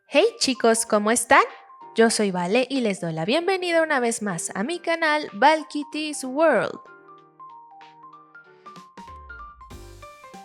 Hey chicos, ¿cómo están? Yo soy Vale y les doy la bienvenida una vez más a mi canal Valkitty's World.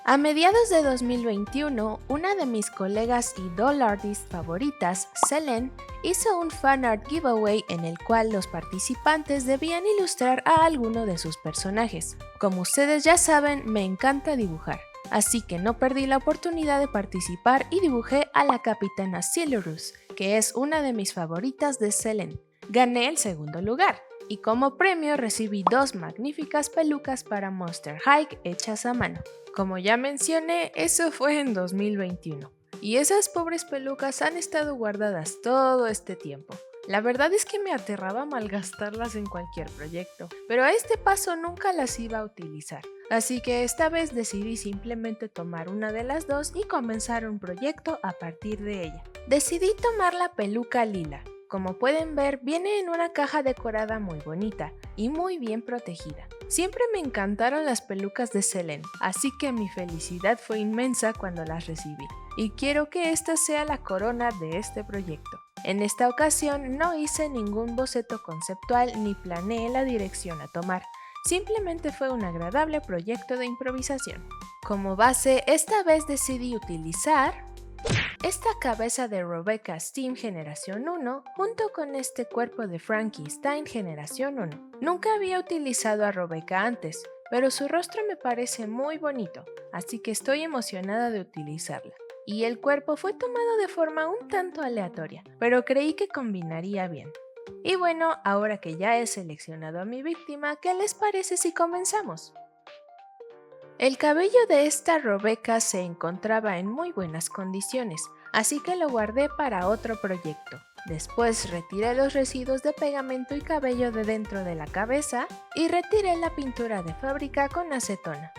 A mediados de 2021, una de mis colegas y doll artist favoritas, Selene, hizo un fanart giveaway en el cual los participantes debían ilustrar a alguno de sus personajes. Como ustedes ya saben, me encanta dibujar, así que no perdí la oportunidad de participar y dibujé a la Capitana Silurus, que es una de mis favoritas de Selene. Gané el segundo lugar, y como premio recibí dos magníficas pelucas para Monster High hechas a mano. Como ya mencioné, eso fue en 2021, y esas pobres pelucas han estado guardadas todo este tiempo. La verdad es que me aterraba malgastarlas en cualquier proyecto, pero a este paso nunca las iba a utilizar, así que esta vez decidí simplemente tomar una de las dos y comenzar un proyecto a partir de ella. Decidí tomar la peluca lila. Como pueden ver, viene en una caja decorada muy bonita y muy bien protegida. Siempre me encantaron las pelucas de Selene, así que mi felicidad fue inmensa cuando las recibí. Y quiero que esta sea la corona de este proyecto. En esta ocasión no hice ningún boceto conceptual ni planeé la dirección a tomar. Simplemente fue un agradable proyecto de improvisación. Como base, esta vez decidí utilizar esta cabeza de Rebecca Steam Generación 1 junto con este cuerpo de Frankenstein Generación 1. Nunca había utilizado a Rebecca antes, pero su rostro me parece muy bonito, así que estoy emocionada de utilizarla. Y el cuerpo fue tomado de forma un tanto aleatoria, pero creí que combinaría bien. Y bueno, ahora que ya he seleccionado a mi víctima, ¿qué les parece si comenzamos? El cabello de esta Rebecca se encontraba en muy buenas condiciones, así que lo guardé para otro proyecto. Después retiré los residuos de pegamento y cabello de dentro de la cabeza y retiré la pintura de fábrica con acetona.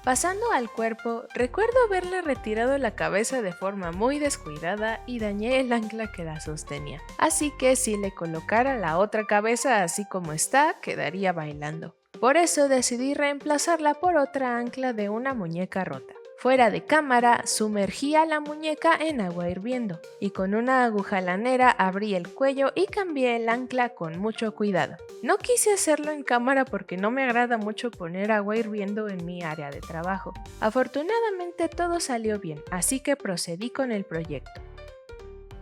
Pasando al cuerpo, recuerdo haberle retirado la cabeza de forma muy descuidada y dañé el ancla que la sostenía. Así que si le colocara la otra cabeza así como está, quedaría bailando. Por eso decidí reemplazarla por otra ancla de una muñeca rota. Fuera de cámara, sumergí a la muñeca en agua hirviendo y con una aguja lanera abrí el cuello y cambié el ancla con mucho cuidado. No quise hacerlo en cámara porque no me agrada mucho poner agua hirviendo en mi área de trabajo. Afortunadamente todo salió bien, así que procedí con el proyecto.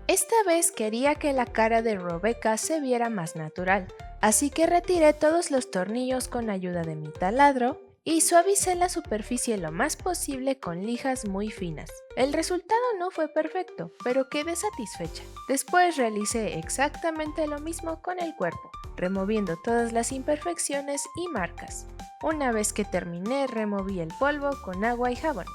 Esta vez quería que la cara de Rebecca se viera más natural, así que retiré todos los tornillos con ayuda de mi taladro y suavicé la superficie lo más posible con lijas muy finas. El resultado no fue perfecto, pero quedé satisfecha. Después realicé exactamente lo mismo con el cuerpo, removiendo todas las imperfecciones y marcas. Una vez que terminé, removí el polvo con agua y jabón.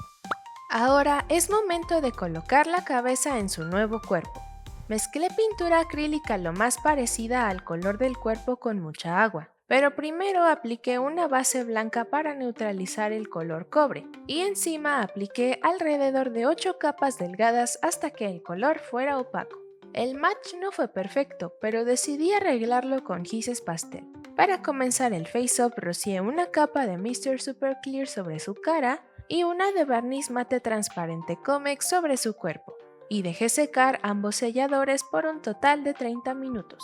Ahora es momento de colocar la cabeza en su nuevo cuerpo. Mezclé pintura acrílica lo más parecida al color del cuerpo con mucha agua, pero primero apliqué una base blanca para neutralizar el color cobre y encima apliqué alrededor de 8 capas delgadas hasta que el color fuera opaco. El match no fue perfecto, pero decidí arreglarlo con gises pastel. Para comenzar el face-up rocié una capa de Mr. Super Clear sobre su cara y una de barniz mate transparente Comex sobre su cuerpo, y dejé secar ambos selladores por un total de 30 minutos.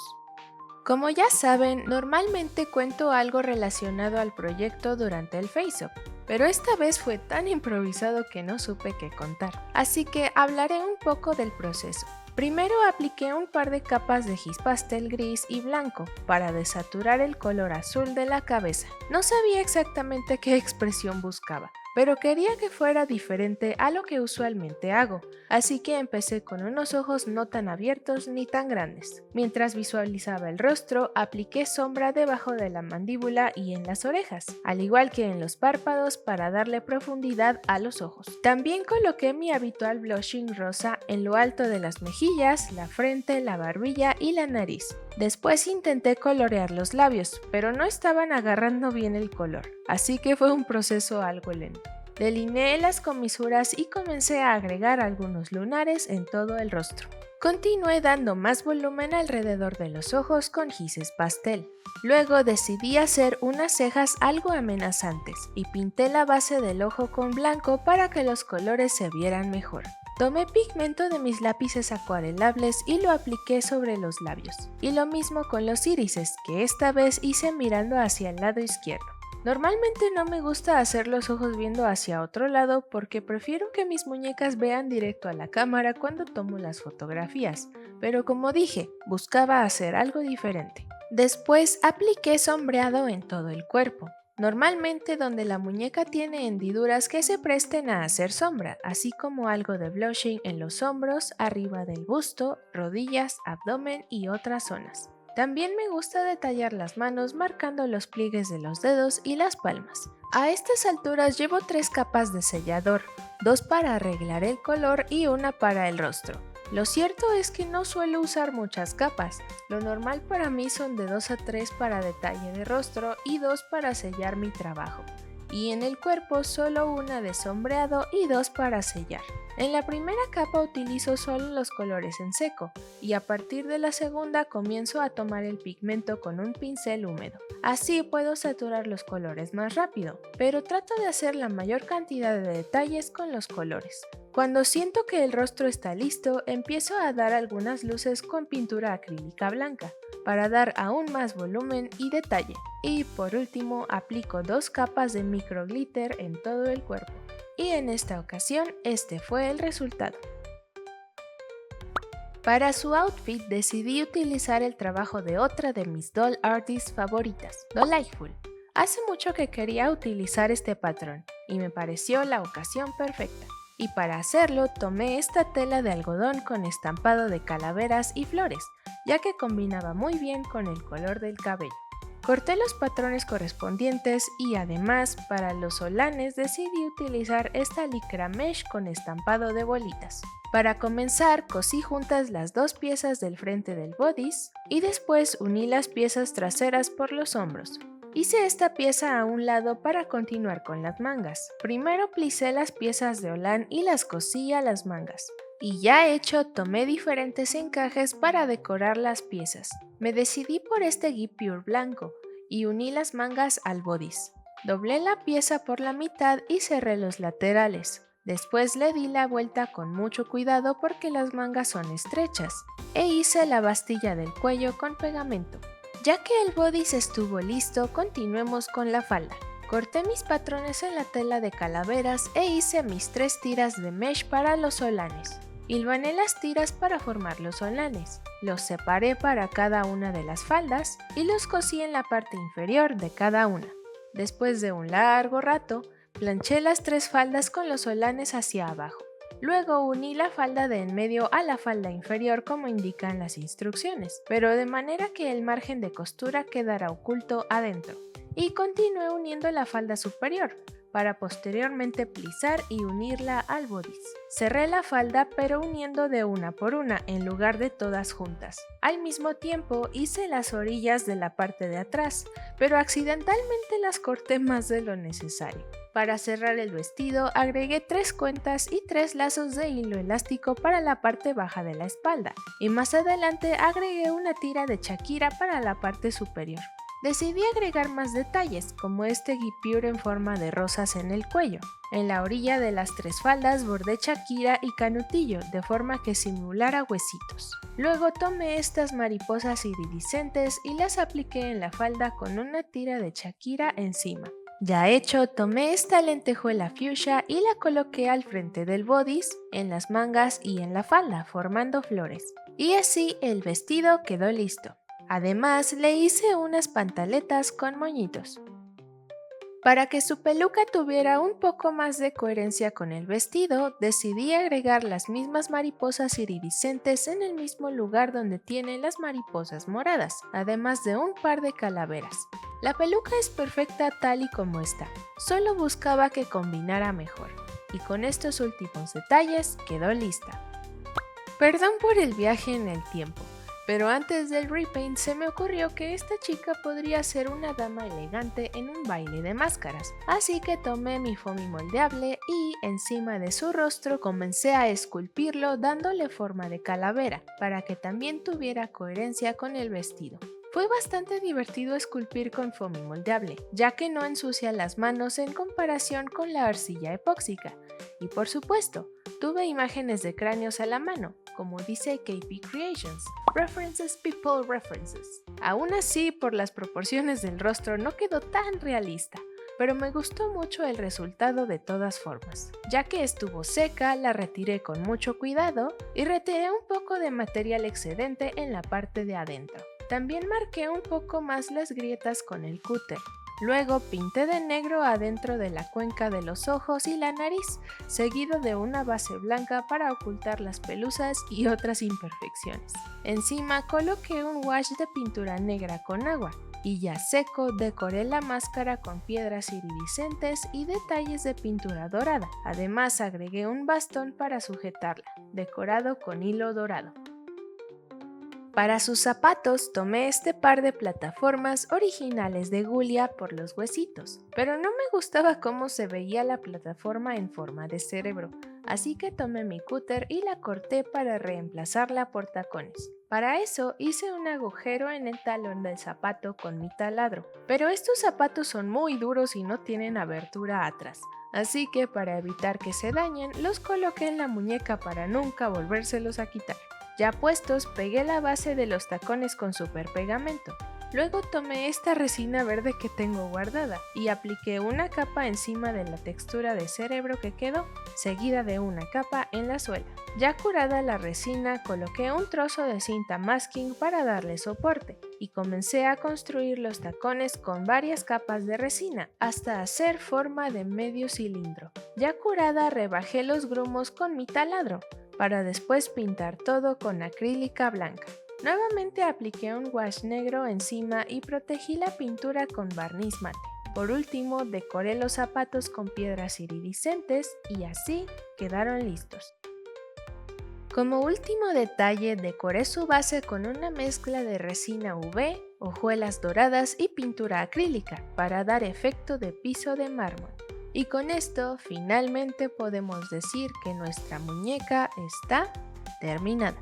Como ya saben, normalmente cuento algo relacionado al proyecto durante el face-up, pero esta vez fue tan improvisado que no supe qué contar, así que hablaré un poco del proceso. Primero apliqué un par de capas de gis pastel gris y blanco para desaturar el color azul de la cabeza. No sabía exactamente qué expresión buscaba, pero quería que fuera diferente a lo que usualmente hago, así que empecé con unos ojos no tan abiertos ni tan grandes. Mientras visualizaba el rostro, apliqué sombra debajo de la mandíbula y en las orejas, al igual que en los párpados para darle profundidad a los ojos. También coloqué mi habitual blushing rosa en lo alto de las mejillas, la frente, la barbilla y la nariz. Después intenté colorear los labios, pero no estaban agarrando bien el color, así que fue un proceso algo lento. Delineé las comisuras y comencé a agregar algunos lunares en todo el rostro. Continué dando más volumen alrededor de los ojos con gises pastel. Luego decidí hacer unas cejas algo amenazantes y pinté la base del ojo con blanco para que los colores se vieran mejor. Tomé pigmento de mis lápices acuarelables y lo apliqué sobre los labios. Y lo mismo con los irises, que esta vez hice mirando hacia el lado izquierdo. Normalmente no me gusta hacer los ojos viendo hacia otro lado porque prefiero que mis muñecas vean directo a la cámara cuando tomo las fotografías, pero como dije, buscaba hacer algo diferente. Después apliqué sombreado en todo el cuerpo, normalmente donde la muñeca tiene hendiduras que se presten a hacer sombra, así como algo de blushing en los hombros, arriba del busto, rodillas, abdomen y otras zonas. También me gusta detallar las manos marcando los pliegues de los dedos y las palmas. A estas alturas llevo 3 capas de sellador, 2 para arreglar el color y una para el rostro. Lo cierto es que no suelo usar muchas capas, lo normal para mí son de 2 a 3 para detalle de rostro y 2 para sellar mi trabajo. Y en el cuerpo solo una de sombreado y 2 para sellar. En la primera capa utilizo solo los colores en seco y a partir de la segunda comienzo a tomar el pigmento con un pincel húmedo. Así puedo saturar los colores más rápido, pero trato de hacer la mayor cantidad de detalles con los colores. Cuando siento que el rostro está listo, empiezo a dar algunas luces con pintura acrílica blanca para dar aún más volumen y detalle. Y por último aplico 2 capas de micro glitter en todo el cuerpo. Y en esta ocasión este fue el resultado. Para su outfit decidí utilizar el trabajo de otra de mis doll artists favoritas, Dolightful. Hace mucho que quería utilizar este patrón y me pareció la ocasión perfecta. Y para hacerlo tomé esta tela de algodón con estampado de calaveras y flores, ya que combinaba muy bien con el color del cabello. Corté los patrones correspondientes y además para los solanes decidí utilizar esta licra mesh con estampado de bolitas. Para comenzar cosí juntas las 2 piezas del frente del bodice y después uní las piezas traseras por los hombros. Hice esta pieza a un lado para continuar con las mangas. Primero plisé las piezas de holán y las cosí a las mangas. Y ya hecho, tomé diferentes encajes para decorar las piezas. Me decidí por este guipure blanco y uní las mangas al bodice. Doblé la pieza por la mitad y cerré los laterales. Después le di la vuelta con mucho cuidado porque las mangas son estrechas e hice la bastilla del cuello con pegamento. Ya que el bodice estuvo listo, continuemos con la falda. Corté mis patrones en la tela de calaveras e hice mis 3 tiras de mesh para los solanes. Hilvané las tiras para formar los solanes. Los separé para cada una de las faldas y los cosí en la parte inferior de cada una. Después de un largo rato, planché las 3 faldas con los solanes hacia abajo. Luego uní la falda de en medio a la falda inferior como indican las instrucciones, pero de manera que el margen de costura quedara oculto adentro. Y continué uniendo la falda superior, para posteriormente plisar y unirla al bodice. Cerré la falda pero uniendo de una por una en lugar de todas juntas. Al mismo tiempo hice las orillas de la parte de atrás, pero accidentalmente las corté más de lo necesario. Para cerrar el vestido agregué 3 cuentas y 3 lazos de hilo elástico para la parte baja de la espalda y más adelante agregué una tira de Shakira para la parte superior. Decidí agregar más detalles, como este guipure en forma de rosas en el cuello. En la orilla de las 3 faldas bordé Shakira y canutillo, de forma que simulara huesitos. Luego tomé estas mariposas iridiscentes y las apliqué en la falda con una tira de Shakira encima. Ya hecho, tomé esta lentejuela fuchsia y la coloqué al frente del bodice, en las mangas y en la falda, formando flores. Y así el vestido quedó listo. Además, le hice unas pantaletas con moñitos. Para que su peluca tuviera un poco más de coherencia con el vestido, decidí agregar las mismas mariposas iridiscentes en el mismo lugar donde tiene las mariposas moradas, además de un par de calaveras. La peluca es perfecta tal y como está, solo buscaba que combinara mejor, y con estos últimos detalles quedó lista. Perdón por el viaje en el tiempo. Pero antes del repaint se me ocurrió que esta chica podría ser una dama elegante en un baile de máscaras, así que tomé mi foamy moldeable y encima de su rostro comencé a esculpirlo dándole forma de calavera, para que también tuviera coherencia con el vestido. Fue bastante divertido esculpir con foamy moldeable, ya que no ensucia las manos en comparación con la arcilla epóxica, y por supuesto, tuve imágenes de cráneos a la mano, como dice KP Creations. References people references. Aún así, por las proporciones del rostro no quedó tan realista, pero me gustó mucho el resultado de todas formas. Ya que estuvo seca, la retiré con mucho cuidado y retiré un poco de material excedente en la parte de adentro. También marqué un poco más las grietas con el cúter. Luego pinté de negro adentro de la cuenca de los ojos y la nariz, seguido de una base blanca para ocultar las pelusas y otras imperfecciones. Encima coloqué un wash de pintura negra con agua, y ya seco decoré la máscara con piedras iridiscentes y detalles de pintura dorada. Además agregué un bastón para sujetarla, decorado con hilo dorado. Para sus zapatos tomé este par de plataformas originales de Gulia por los huesitos, pero no me gustaba cómo se veía la plataforma en forma de cerebro, así que tomé mi cúter y la corté para reemplazarla por tacones. Para eso hice un agujero en el talón del zapato con mi taladro, pero estos zapatos son muy duros y no tienen abertura atrás, así que para evitar que se dañen los coloqué en la muñeca para nunca volvérselos a quitar. Ya puestos, pegué la base de los tacones con super pegamento. Luego tomé esta resina verde que tengo guardada y apliqué una capa encima de la textura de cerebro que quedó, seguida de una capa en la suela. Ya curada la resina, coloqué un trozo de cinta masking para darle soporte y comencé a construir los tacones con varias capas de resina hasta hacer forma de medio cilindro. Ya curada, rebajé los grumos con mi taladro, para después pintar todo con acrílica blanca. Nuevamente apliqué un wash negro encima y protegí la pintura con barniz mate. Por último, decoré los zapatos con piedras iridiscentes y así quedaron listos. Como último detalle, decoré su base con una mezcla de resina UV, hojuelas doradas y pintura acrílica para dar efecto de piso de mármol. Y con esto finalmente podemos decir que nuestra muñeca está terminada.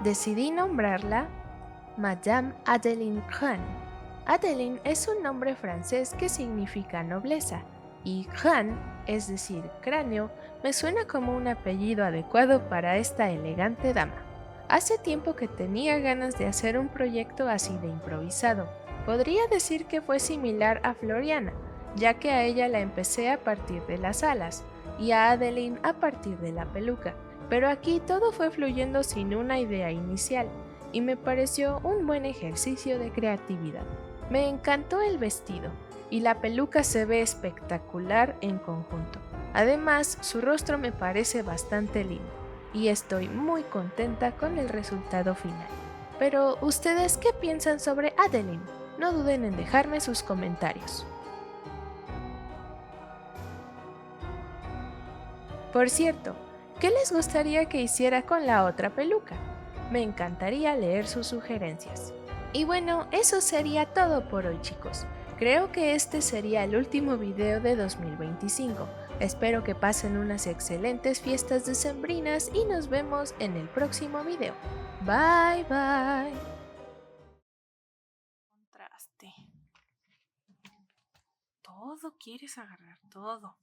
Decidí nombrarla Madame Adeline Khan. Adeline es un nombre francés que significa nobleza, y Khan, es decir, cráneo, me suena como un apellido adecuado para esta elegante dama. Hace tiempo que tenía ganas de hacer un proyecto así de improvisado. Podría decir que fue similar a Floriana, ya que a ella la empecé a partir de las alas, y a Adeline a partir de la peluca. Pero aquí todo fue fluyendo sin una idea inicial, y me pareció un buen ejercicio de creatividad. Me encantó el vestido, y la peluca se ve espectacular en conjunto. Además, su rostro me parece bastante lindo, y estoy muy contenta con el resultado final. Pero, ¿ustedes qué piensan sobre Adeline? No duden en dejarme sus comentarios. Por cierto, ¿qué les gustaría que hiciera con la otra peluca? Me encantaría leer sus sugerencias. Y bueno, eso sería todo por hoy, chicos. Creo que este sería el último video de 2025. Espero que pasen unas excelentes fiestas decembrinas y nos vemos en el próximo video. Bye bye. Contraste. Todo quieres agarrar, todo.